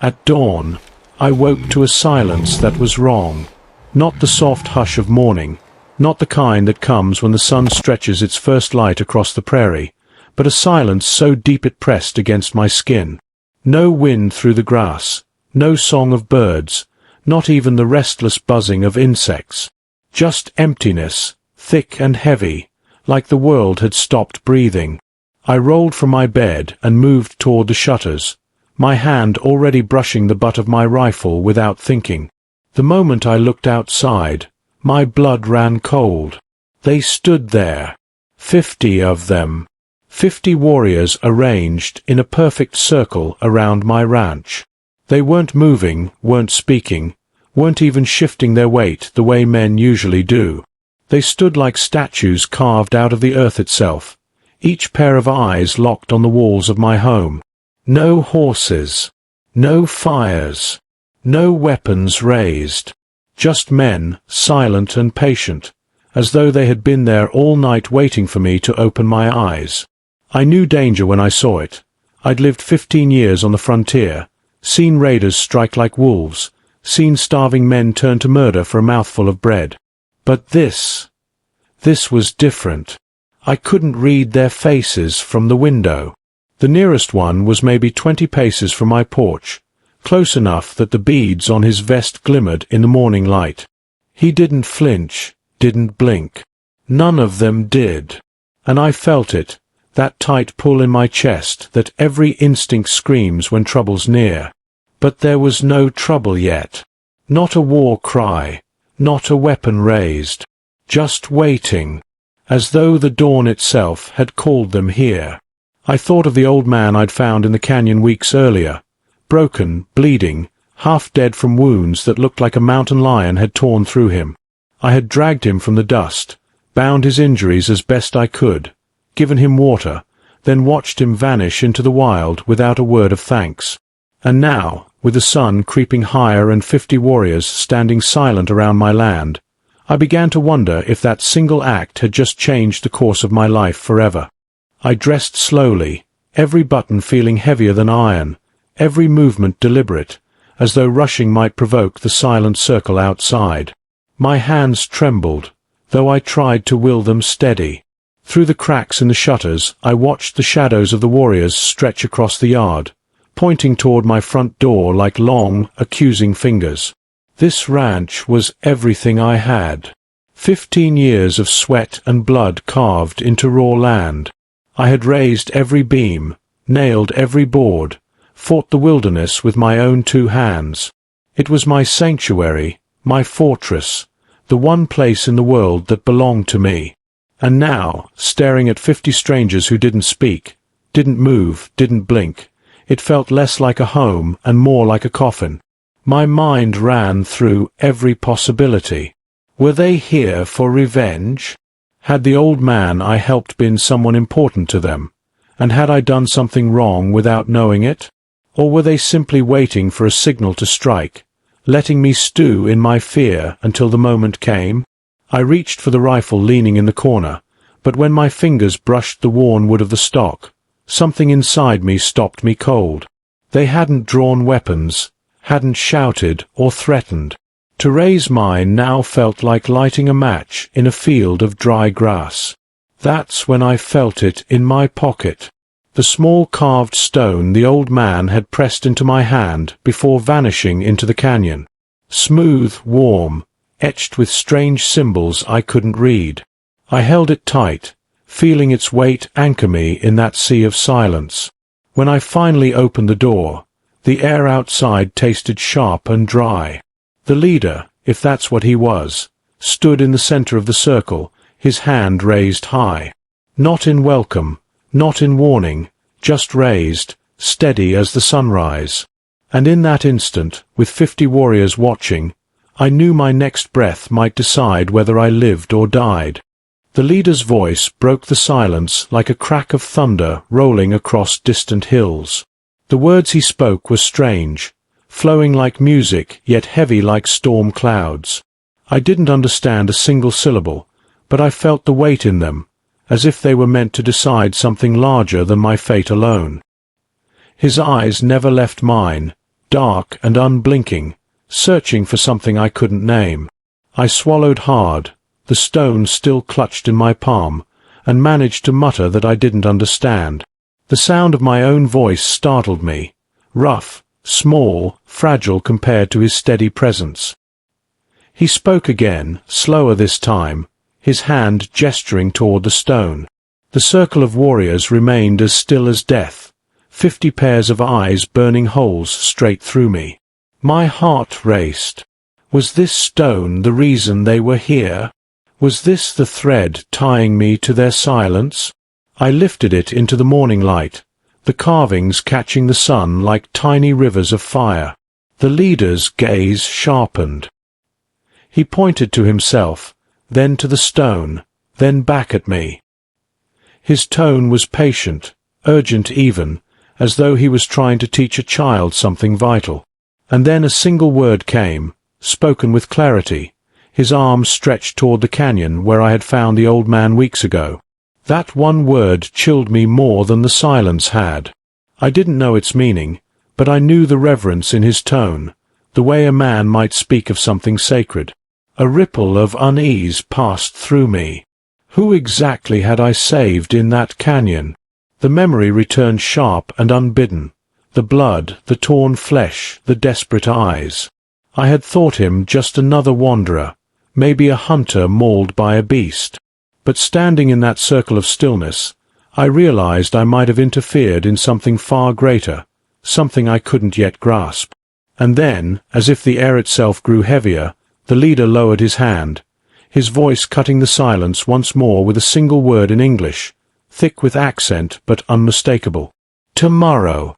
At dawn, I woke to a silence that was wrong. Not the soft hush of morning, not the kind that comes when the sun stretches its first light across the prairie, but a silence so deep it pressed against my skin. No wind through the grass, no song of birds, not even the restless buzzing of insects. Just emptiness, thick and heavy, like the world had stopped breathing. I rolled from my bed and moved toward the shutters, my hand already brushing the butt of my rifle without thinking. The moment I looked outside, my blood ran cold. They stood there. 50 of them. 50 warriors arranged in a perfect circle around my ranch. They weren't moving, weren't speaking, weren't even shifting their weight the way men usually do. They stood like statues carved out of the earth itself, each pair of eyes locked on the walls of my home. No horses, no fires, no weapons raised. Just men, silent and patient, as though they had been there all night waiting for me to open my eyes. I knew danger when I saw it. I'd lived 15 years on the frontier, seen raiders strike like wolves, seen starving men turn to murder for a mouthful of bread. But this was different. I couldn't read their faces from the window. The nearest one was maybe 20 paces from my porch, close enough that the beads on his vest glimmered in the morning light. He didn't flinch, didn't blink. None of them did. And I felt it, that tight pull in my chest that every instinct screams when trouble's near. But there was no trouble yet. Not a war cry, not a weapon raised. Just waiting, as though the dawn itself had called them here. I thought of the old man I'd found in the canyon weeks earlier, broken, bleeding, half dead from wounds that looked like a mountain lion had torn through him. I had dragged him from the dust, bound his injuries as best I could, given him water, then watched him vanish into the wild without a word of thanks. And now, with the sun creeping higher and 50 warriors standing silent around my land, I began to wonder if that single act had just changed the course of my life forever. I dressed slowly, every button feeling heavier than iron, every movement deliberate, as though rushing might provoke the silent circle outside. My hands trembled, though I tried to will them steady. Through the cracks in the shutters I watched the shadows of the warriors stretch across the yard, pointing toward my front door like long, accusing fingers. This ranch was everything I had. 15 years of sweat and blood carved into raw land. I had raised every beam, nailed every board, fought the wilderness with my own 2 hands. It was my sanctuary, my fortress, the one place in the world that belonged to me. And now, staring at 50 strangers who didn't speak, didn't move, didn't blink, it felt less like a home and more like a coffin. My mind ran through every possibility. Were they here for revenge? Had the old man I helped been someone important to them? And had I done something wrong without knowing it? Or were they simply waiting for a signal to strike, letting me stew in my fear until the moment came? I reached for the rifle leaning in the corner, but when my fingers brushed the worn wood of the stock, something inside me stopped me cold. They hadn't drawn weapons, hadn't shouted or threatened. To raise mine now felt like lighting a match in a field of dry grass. That's when I felt it in my pocket. The small carved stone the old man had pressed into my hand before vanishing into the canyon. Smooth, warm, etched with strange symbols I couldn't read. I held it tight, feeling its weight anchor me in that sea of silence. When I finally opened the door, the air outside tasted sharp and dry. The leader, if that's what he was, stood in the center of the circle, his hand raised high. Not in welcome, not in warning, just raised, steady as the sunrise. And in that instant, with 50 warriors watching, I knew my next breath might decide whether I lived or died. The leader's voice broke the silence like a crack of thunder rolling across distant hills. The words he spoke were strange, flowing like music, yet heavy like storm clouds. I didn't understand a single syllable, but I felt the weight in them, as if they were meant to decide something larger than my fate alone. His eyes never left mine, dark and unblinking, searching for something I couldn't name. I swallowed hard, the stone still clutched in my palm, and managed to mutter that I didn't understand. The sound of my own voice startled me, rough, small, fragile compared to his steady presence. He spoke again, slower this time, his hand gesturing toward the stone. The circle of warriors remained as still as death, 50 pairs of eyes burning holes straight through me. My heart raced. Was this stone the reason they were here? Was this the thread tying me to their silence? I lifted it into the morning light, the carvings catching the sun like tiny rivers of fire. The leader's gaze sharpened. He pointed to himself, then to the stone, then back at me. His tone was patient, urgent even, as though he was trying to teach a child something vital. And then a single word came, spoken with clarity, his arm stretched toward the canyon where I had found the old man weeks ago. That one word chilled me more than the silence had. I didn't know its meaning, but I knew the reverence in his tone, the way a man might speak of something sacred. A ripple of unease passed through me. Who exactly had I saved in that canyon? The memory returned sharp and unbidden. The blood, the torn flesh, the desperate eyes. I had thought him just another wanderer, maybe a hunter mauled by a beast. But standing in that circle of stillness, I realized I might have interfered in something far greater, something I couldn't yet grasp. And then, as if the air itself grew heavier, the leader lowered his hand, his voice cutting the silence once more with a single word in English, thick with accent but unmistakable. Tomorrow.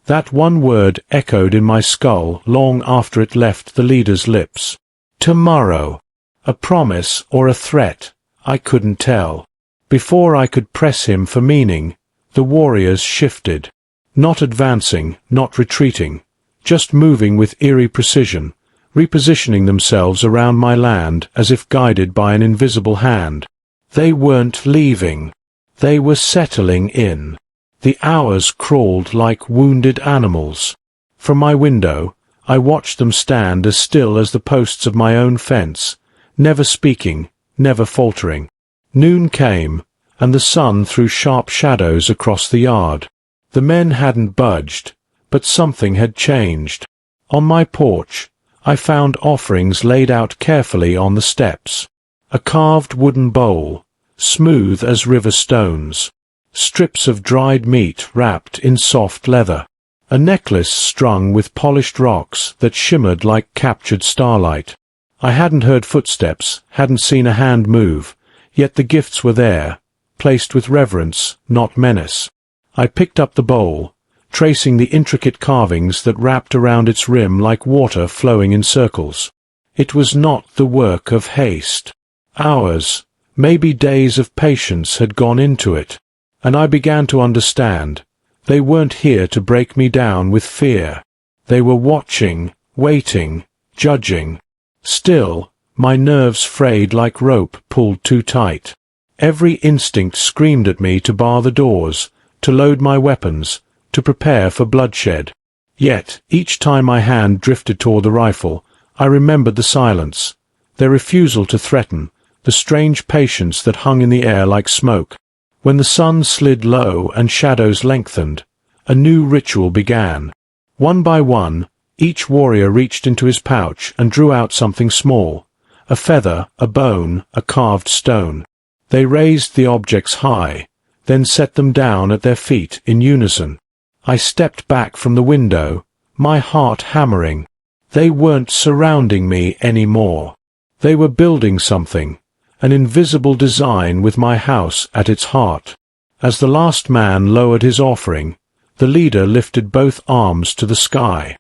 That one word echoed in my skull long after it left the leader's lips. Tomorrow. A promise or a threat, I couldn't tell. Before I could press him for meaning, the warriors shifted. Not advancing, not retreating, just moving with eerie precision, repositioning themselves around my land as if guided by an invisible hand. They weren't leaving. They were settling in. The hours crawled like wounded animals. From my window, I watched them stand as still as the posts of my own fence, never speaking, never faltering. Noon came, and the sun threw sharp shadows across the yard. The men hadn't budged, but something had changed. On my porch, I found offerings laid out carefully on the steps. A carved wooden bowl, smooth as river stones. Strips of dried meat wrapped in soft leather. A necklace strung with polished rocks that shimmered like captured starlight. I hadn't heard footsteps, hadn't seen a hand move, yet the gifts were there, placed with reverence, not menace. I picked up the bowl, tracing the intricate carvings that wrapped around its rim like water flowing in circles. It was not the work of haste. Hours, maybe days of patience had gone into it. And I began to understand. They weren't here to break me down with fear. They were watching, waiting, judging. Still, my nerves frayed like rope pulled too tight. Every instinct screamed at me to bar the doors, to load my weapons, to prepare for bloodshed. Yet, each time my hand drifted toward the rifle, I remembered the silence, their refusal to threaten, the strange patience that hung in the air like smoke. When the sun slid low and shadows lengthened, a new ritual began. One by one, each warrior reached into his pouch and drew out something small, a feather, a bone, a carved stone. They raised the objects high, then set them down at their feet in unison. I stepped back from the window, my heart hammering. They weren't surrounding me anymore. They were building something. An invisible design with my house at its heart. As the last man lowered his offering, the leader lifted both arms to the sky.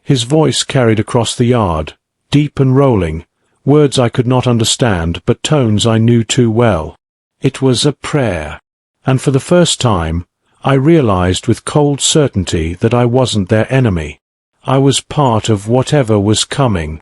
His voice carried across the yard, deep and rolling, words I could not understand but tones I knew too well. It was a prayer, and for the first time, I realized with cold certainty that I wasn't their enemy. I was part of whatever was coming.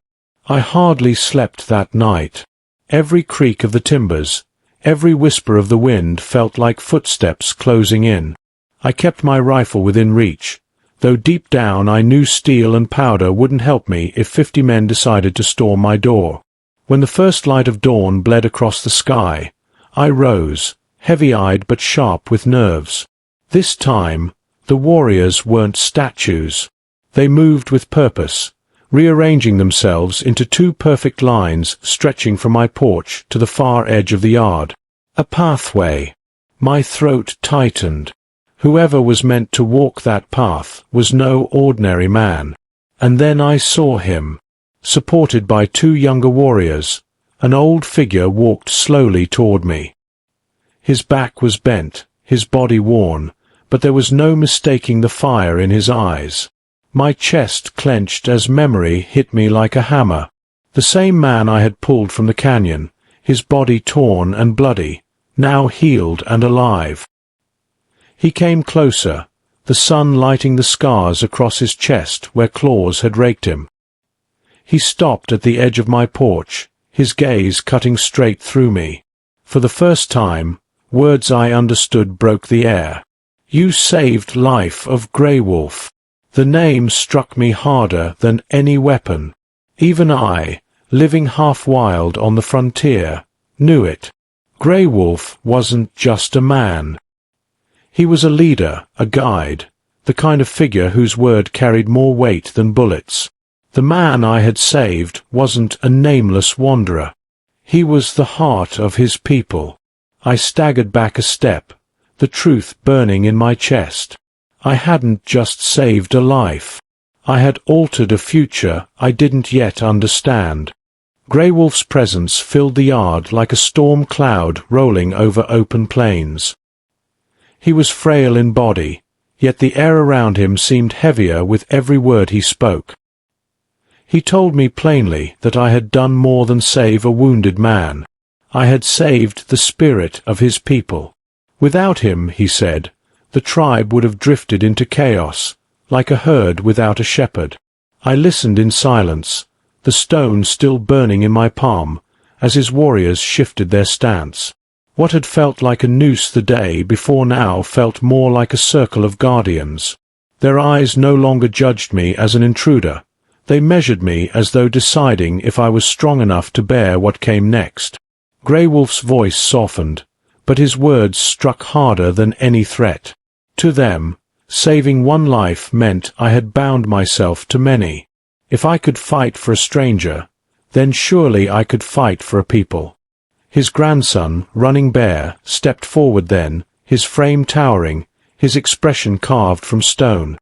I hardly slept that night. Every creak of the timbers, every whisper of the wind felt like footsteps closing in. I kept my rifle within reach, though deep down I knew steel and powder wouldn't help me if 50 men decided to storm my door. When the first light of dawn bled across the sky, I rose, heavy-eyed but sharp with nerves. This time, the warriors weren't statues. They moved with purpose, rearranging themselves into 2 perfect lines stretching from my porch to the far edge of the yard. A pathway. My throat tightened. Whoever was meant to walk that path was no ordinary man. And then I saw him. Supported by 2 younger warriors, an old figure walked slowly toward me. His back was bent, his body worn, but there was no mistaking the fire in his eyes. My chest clenched as memory hit me like a hammer. The same man I had pulled from the canyon, his body torn and bloody, now healed and alive. He came closer, the sun lighting the scars across his chest where claws had raked him. He stopped at the edge of my porch, his gaze cutting straight through me. For the first time, words I understood broke the air. "You saved life of Grey Wolf." The name struck me harder than any weapon. Even I, living half wild on the frontier, knew it. Grey Wolf wasn't just a man. He was a leader, a guide, the kind of figure whose word carried more weight than bullets. The man I had saved wasn't a nameless wanderer. He was the heart of his people. I staggered back a step, the truth burning in my chest. I hadn't just saved a life. I had altered a future I didn't yet understand. Grey Wolf's presence filled the yard like a storm cloud rolling over open plains. He was frail in body, yet the air around him seemed heavier with every word he spoke. He told me plainly that I had done more than save a wounded man. I had saved the spirit of his people. Without him, he said, the tribe would have drifted into chaos, like a herd without a shepherd. I listened in silence, the stone still burning in my palm, as his warriors shifted their stance. What had felt like a noose the day before now felt more like a circle of guardians. Their eyes no longer judged me as an intruder. They measured me as though deciding if I was strong enough to bear what came next. Grey Wolf's voice softened, but his words struck harder than any threat. To them, saving one life meant I had bound myself to many. If I could fight for a stranger, then surely I could fight for a people. His grandson, Running Bear, stepped forward then, his frame towering, his expression carved from stone.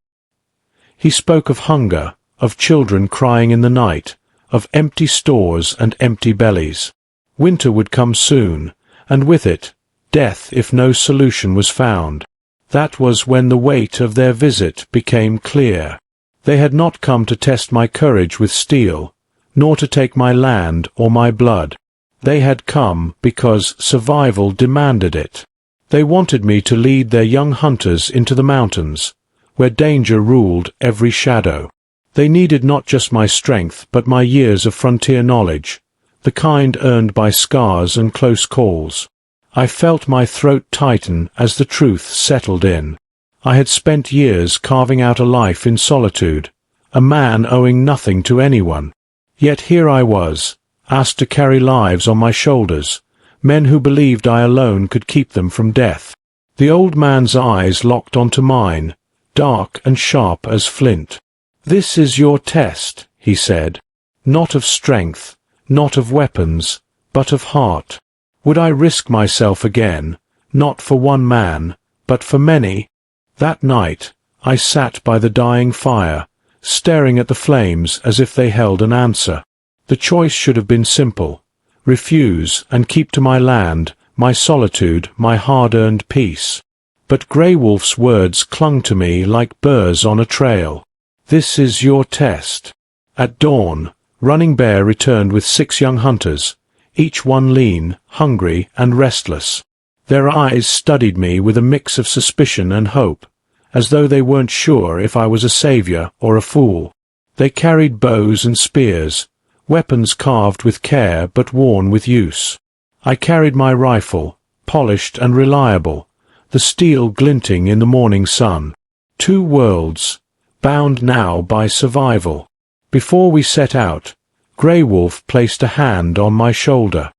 He spoke of hunger, of children crying in the night, of empty stores and empty bellies. Winter would come soon, and with it, death if no solution was found. That was when the weight of their visit became clear. They had not come to test my courage with steel, nor to take my land or my blood. They had come because survival demanded it. They wanted me to lead their young hunters into the mountains, where danger ruled every shadow. They needed not just my strength but my years of frontier knowledge, the kind earned by scars and close calls. I felt my throat tighten as the truth settled in. I had spent years carving out a life in solitude, a man owing nothing to anyone. Yet here I was, asked to carry lives on my shoulders, men who believed I alone could keep them from death. The old man's eyes locked onto mine, dark and sharp as flint. "This is your test," he said, "not of strength, not of weapons, but of heart. Would I risk myself again, not for one man, but for many?" That night, I sat by the dying fire, staring at the flames as if they held an answer. The choice should have been simple: refuse and keep to my land, my solitude, my hard-earned peace. But Grey Wolf's words clung to me like burrs on a trail. "This is your test." At dawn, Running Bear returned with 6 young hunters, each one lean, hungry, and restless. Their eyes studied me with a mix of suspicion and hope, as though they weren't sure if I was a savior or a fool. They carried bows and spears, weapons carved with care but worn with use. I carried my rifle, polished and reliable, the steel glinting in the morning sun. 2 worlds, bound now by survival. Before we set out, Grey Wolf placed a hand on my shoulder.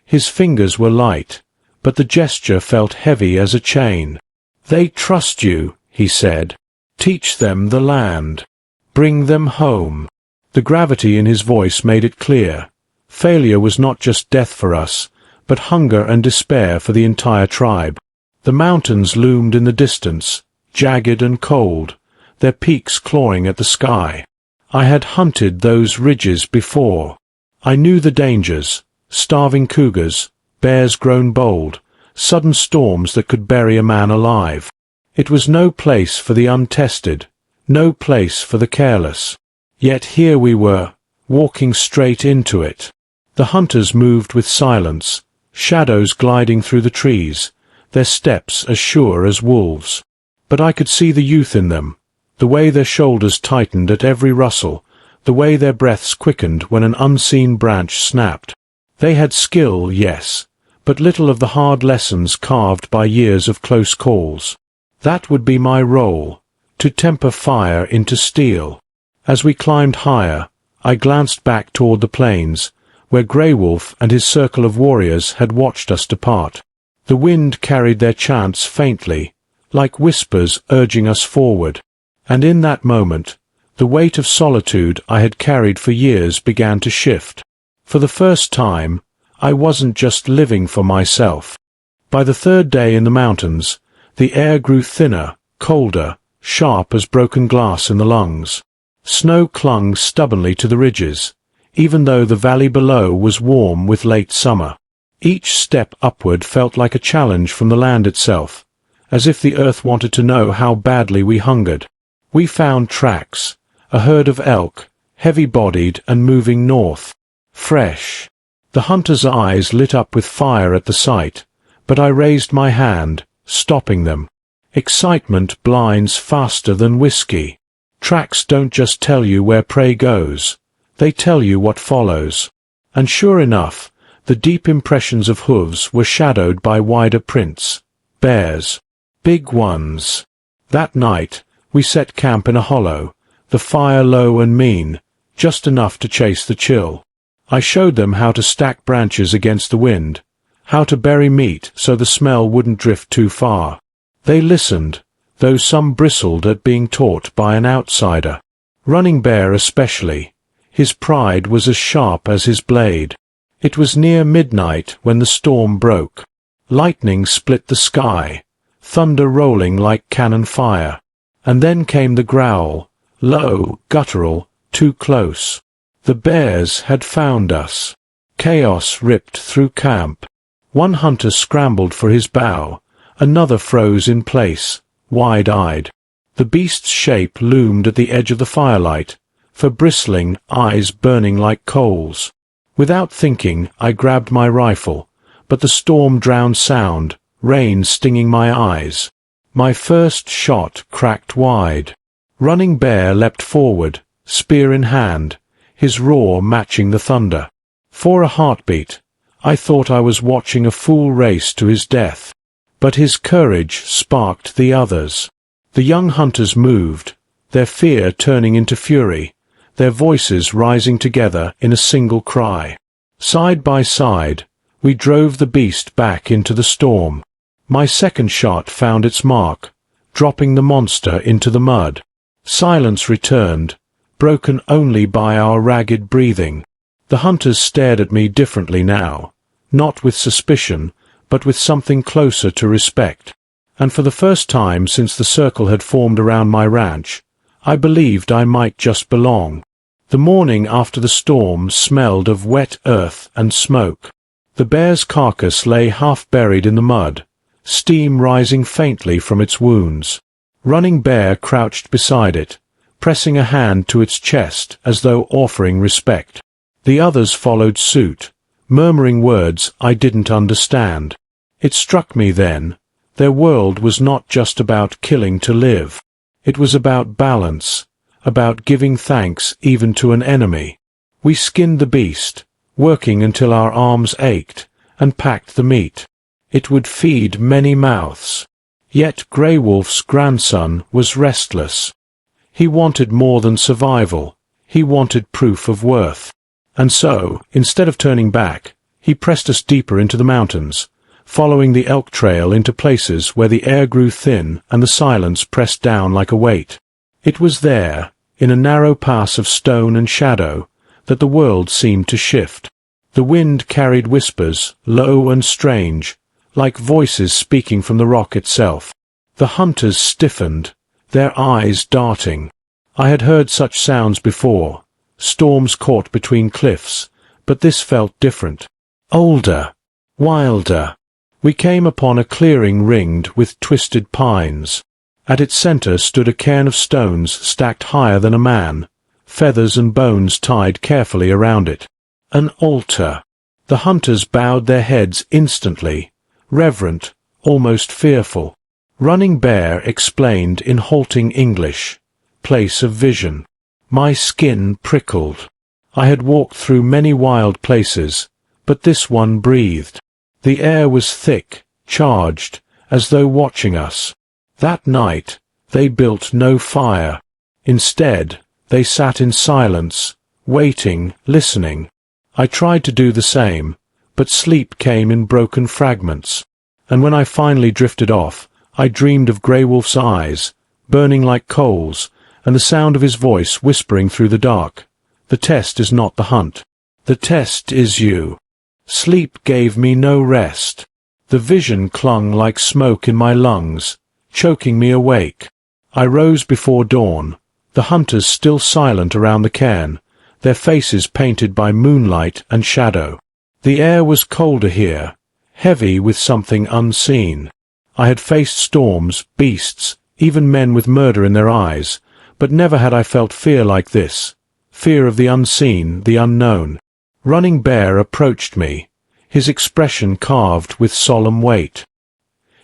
His fingers were light, but the gesture felt heavy as a chain. "They trust you," he said. "Teach them the land. Bring them home." The gravity in his voice made it clear. Failure was not just death for us, but hunger and despair for the entire tribe. The mountains loomed in the distance, jagged and cold, their peaks clawing at the sky. I had hunted those ridges before. I knew the dangers: starving cougars, bears grown bold, sudden storms that could bury a man alive. It was no place for the untested, no place for the careless. Yet here we were, walking straight into it. The hunters moved with silence, shadows gliding through the trees, their steps as sure as wolves. But I could see the youth in them, the way their shoulders tightened at every rustle, the way their breaths quickened when an unseen branch snapped. They had skill, yes, but little of the hard lessons carved by years of close calls. That would be my role, to temper fire into steel. As we climbed higher, I glanced back toward the plains, where Grey Wolf and his circle of warriors had watched us depart. The wind carried their chants faintly, like whispers urging us forward. And in that moment, the weight of solitude I had carried for years began to shift. For the first time, I wasn't just living for myself. By the third day in the mountains, the air grew thinner, colder, sharp as broken glass in the lungs. Snow clung stubbornly to the ridges, even though the valley below was warm with late summer. Each step upward felt like a challenge from the land itself, as if the earth wanted to know how badly we hungered. We found tracks, a herd of elk, heavy-bodied and moving north. Fresh. The hunter's eyes lit up with fire at the sight, but I raised my hand, stopping them. Excitement blinds faster than whiskey. Tracks don't just tell you where prey goes, they tell you what follows. And sure enough, the deep impressions of hooves were shadowed by wider prints. Bears. Big ones. That night, we set camp in a hollow, the fire low and mean, just enough to chase the chill. I showed them how to stack branches against the wind, how to bury meat so the smell wouldn't drift too far. They listened, though some bristled at being taught by an outsider. Running Bear especially. His pride was as sharp as his blade. It was near midnight when the storm broke. Lightning split the sky, thunder rolling like cannon fire. And then came the growl, low, guttural, too close. The bears had found us. Chaos ripped through camp. One hunter scrambled for his bow, another froze in place, wide-eyed. The beast's shape loomed at the edge of the firelight, for bristling, eyes burning like coals. Without thinking, I grabbed my rifle, but the storm drowned sound, rain stinging my eyes. My first shot cracked wide. Running Bear leapt forward, spear in hand, his roar matching the thunder. For a heartbeat, I thought I was watching a fool race to his death. But his courage sparked the others. The young hunters moved, their fear turning into fury, their voices rising together in a single cry. Side by side, we drove the beast back into the storm. My second shot found its mark, dropping the monster into the mud. Silence returned, broken only by our ragged breathing. The hunters stared at me differently now, not with suspicion, but with something closer to respect. And for the first time since the circle had formed around my ranch, I believed I might just belong. The morning after the storm smelled of wet earth and smoke. The bear's carcass lay half buried in the mud, steam rising faintly from its wounds. Running Bear crouched beside it, pressing a hand to its chest as though offering respect. The others followed suit, murmuring words I didn't understand. It struck me then, their world was not just about killing to live. It was about balance, about giving thanks even to an enemy. We skinned the beast, working until our arms ached, and packed the meat. It would feed many mouths. Yet Grey Wolf's grandson was restless. He wanted more than survival. He wanted proof of worth. And so, instead of turning back, he pressed us deeper into the mountains, following the elk trail into places where the air grew thin and the silence pressed down like a weight. It was there, in a narrow pass of stone and shadow, that the world seemed to shift. The wind carried whispers, low and strange, like voices speaking from the rock itself. The hunters stiffened, their eyes darting. I had heard such sounds before, storms caught between cliffs, but this felt different. Older, wilder. We came upon a clearing ringed with twisted pines. At its center stood a cairn of stones stacked higher than a man, feathers and bones tied carefully around it. An altar. The hunters bowed their heads instantly, reverent, almost fearful. Running Bear explained in halting English, "Place of vision." My skin prickled. I had walked through many wild places, but this one breathed. The air was thick, charged, as though watching us. That night, they built no fire. Instead, they sat in silence, waiting, listening. I tried to do the same, but sleep came in broken fragments. And when I finally drifted off, I dreamed of Grey Wolf's eyes, burning like coals, and the sound of his voice whispering through the dark. The test is not the hunt. The test is you. Sleep gave me no rest. The vision clung like smoke in my lungs, choking me awake. I rose before dawn, the hunters still silent around the cairn, their faces painted by moonlight and shadow. The air was colder here, heavy with something unseen. I had faced storms, beasts, even men with murder in their eyes, but never had I felt fear like this, fear of the unseen, the unknown. Running Bear approached me, his expression carved with solemn weight.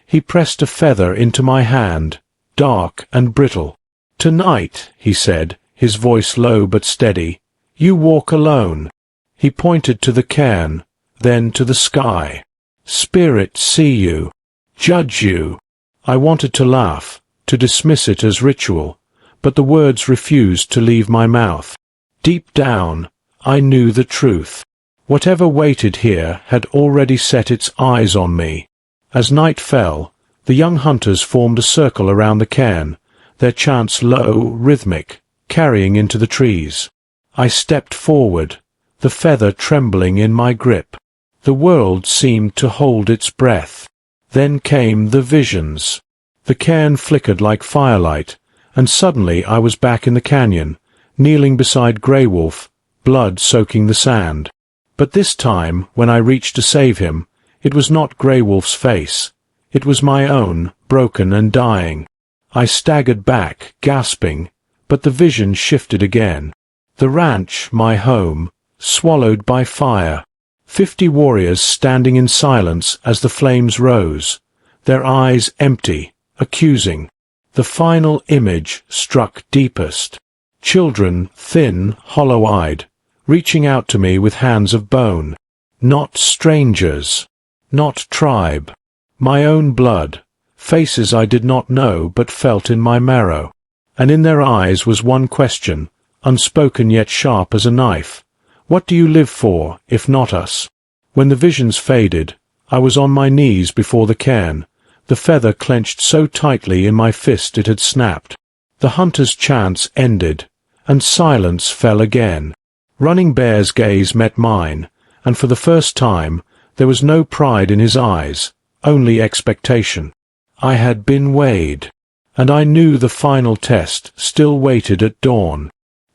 He pressed a feather into my hand, dark and brittle. "Tonight," he said, his voice low but steady, "you walk alone." He pointed to the cairn, then to the sky. "Spirits see you, judge you." I wanted to laugh, to dismiss it as ritual, but the words refused to leave my mouth. Deep down, I knew the truth. Whatever waited here had already set its eyes on me. As night fell, the young hunters formed a circle around the cairn, their chants low, rhythmic, carrying into the trees. I stepped forward, the feather trembling in my grip. The world seemed to hold its breath. Then came the visions. The cairn flickered like firelight, and suddenly I was back in the canyon, kneeling beside Grey Wolf, blood soaking the sand. But this time, when I reached to save him, it was not Grey Wolf's face. It was my own, broken and dying. I staggered back, gasping, but the vision shifted again. The ranch, my home, swallowed by fire. 50 warriors standing in silence as the flames rose, their eyes empty, accusing. The final image struck deepest. Children, thin, hollow-eyed, reaching out to me with hands of bone. Not strangers. Not tribe. My own blood. Faces I did not know but felt in my marrow. And in their eyes was one question, unspoken yet sharp as a knife. What do you live for, if not us? When the visions faded, I was on my knees before the cairn, the feather clenched so tightly in my fist it had snapped. The hunter's chants ended, and silence fell again. Running Bear's gaze met mine, and for the first time there was no pride in his eyes, only expectation. I had been weighed, and I knew the final test still waited at dawn.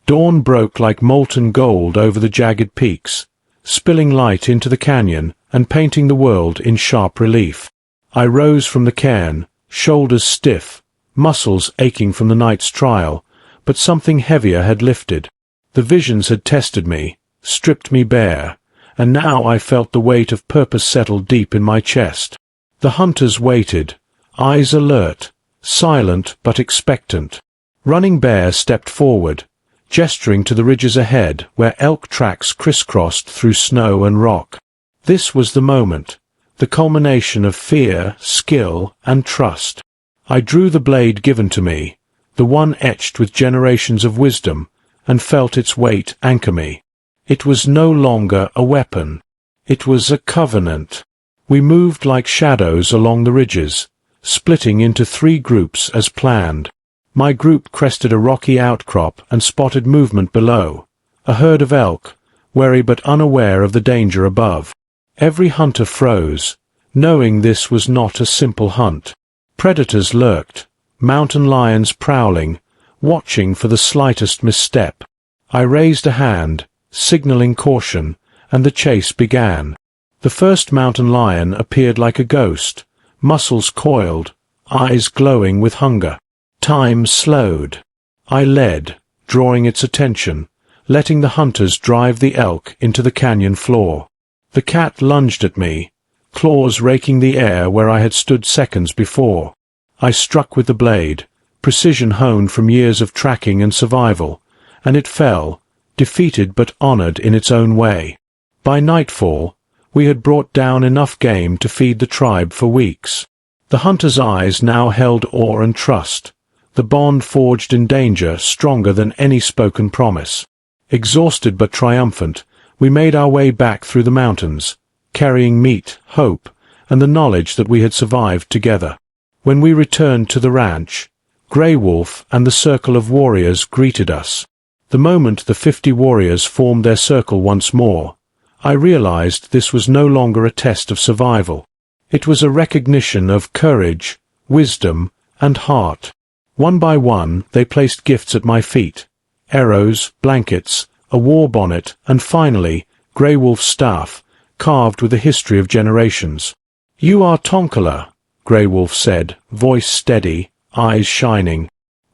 Dawn broke like molten gold over the jagged peaks, spilling light into the canyon and painting the world in sharp relief. I rose from the cairn, shoulders stiff, muscles aching from the night's trial, but something heavier had lifted. The visions had tested me, stripped me bare, and now I felt the weight of purpose settle deep in my chest. The hunters waited, eyes alert, silent but expectant. Running Bear stepped forward, gesturing to the ridges ahead where elk tracks crisscrossed through snow and rock. This was the moment, the culmination of fear, skill, and trust. I drew the blade given to me, the one etched with generations of wisdom, and felt its weight anchor me. It was no longer a weapon. It was a covenant. We moved like shadows along the ridges, splitting into 3 groups as planned. My group crested a rocky outcrop and spotted movement below, a herd of elk, wary but unaware of the danger above. Every hunter froze, knowing this was not a simple hunt. Predators lurked, mountain lions prowling, watching for the slightest misstep. I raised a hand, signaling caution, and the chase began. The first mountain lion appeared like a ghost, muscles coiled, eyes glowing with hunger. Time slowed. I led, drawing its attention, letting the hunters drive the elk into the canyon floor. The cat lunged at me, claws raking the air where I had stood seconds before. I struck with the blade, precision honed from years of tracking and survival, and it fell, defeated but honored in its own way. By nightfall, we had brought down enough game to feed the tribe for weeks. The hunter's eyes now held awe and trust, the bond forged in danger stronger than any spoken promise. Exhausted but triumphant, we made our way back through the mountains, carrying meat, hope, and the knowledge that we had survived together. When we returned to the ranch, Grey Wolf and the circle of warriors greeted us. The moment the 50 warriors formed their circle once more, I realized this was no longer a test of survival. It was a recognition of courage, wisdom, and heart. One by one, they placed gifts at my feet: arrows, blankets, a war bonnet, and finally, Grey Wolf's staff, carved with a history of generations. "You are Tonkala," Grey Wolf said, voice steady, eyes shining.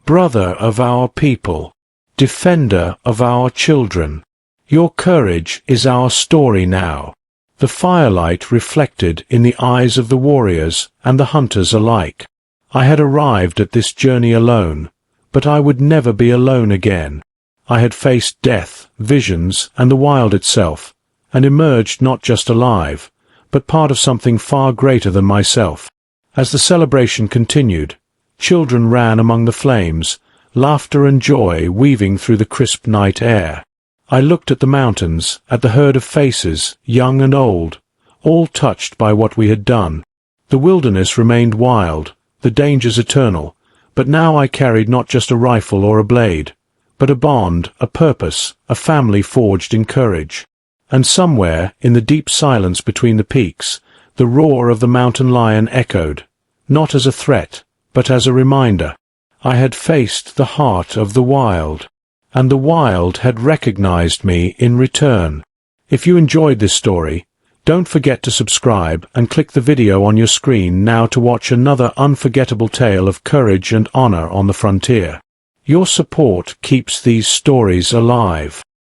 "Brother of our people, defender of our children. Your courage is our story now." The firelight reflected in the eyes of the warriors and the hunters alike. I had arrived at this journey alone, but I would never be alone again. I had faced death, visions, and the wild itself, and emerged not just alive, but part of something far greater than myself. As the celebration continued, children ran among the flames, laughter and joy weaving through the crisp night air. I looked at the mountains, at the herd of faces, young and old, all touched by what we had done. The wilderness remained wild, the dangers eternal, but now I carried not just a rifle or a blade, but a bond, a purpose, a family forged in courage. And somewhere, in the deep silence between the peaks, the roar of the mountain lion echoed, not as a threat, but as a reminder. I had faced the heart of the wild, and the wild had recognized me in return. If you enjoyed this story, don't forget to subscribe and click the video on your screen now to watch another unforgettable tale of courage and honor on the frontier. Your support keeps these stories alive.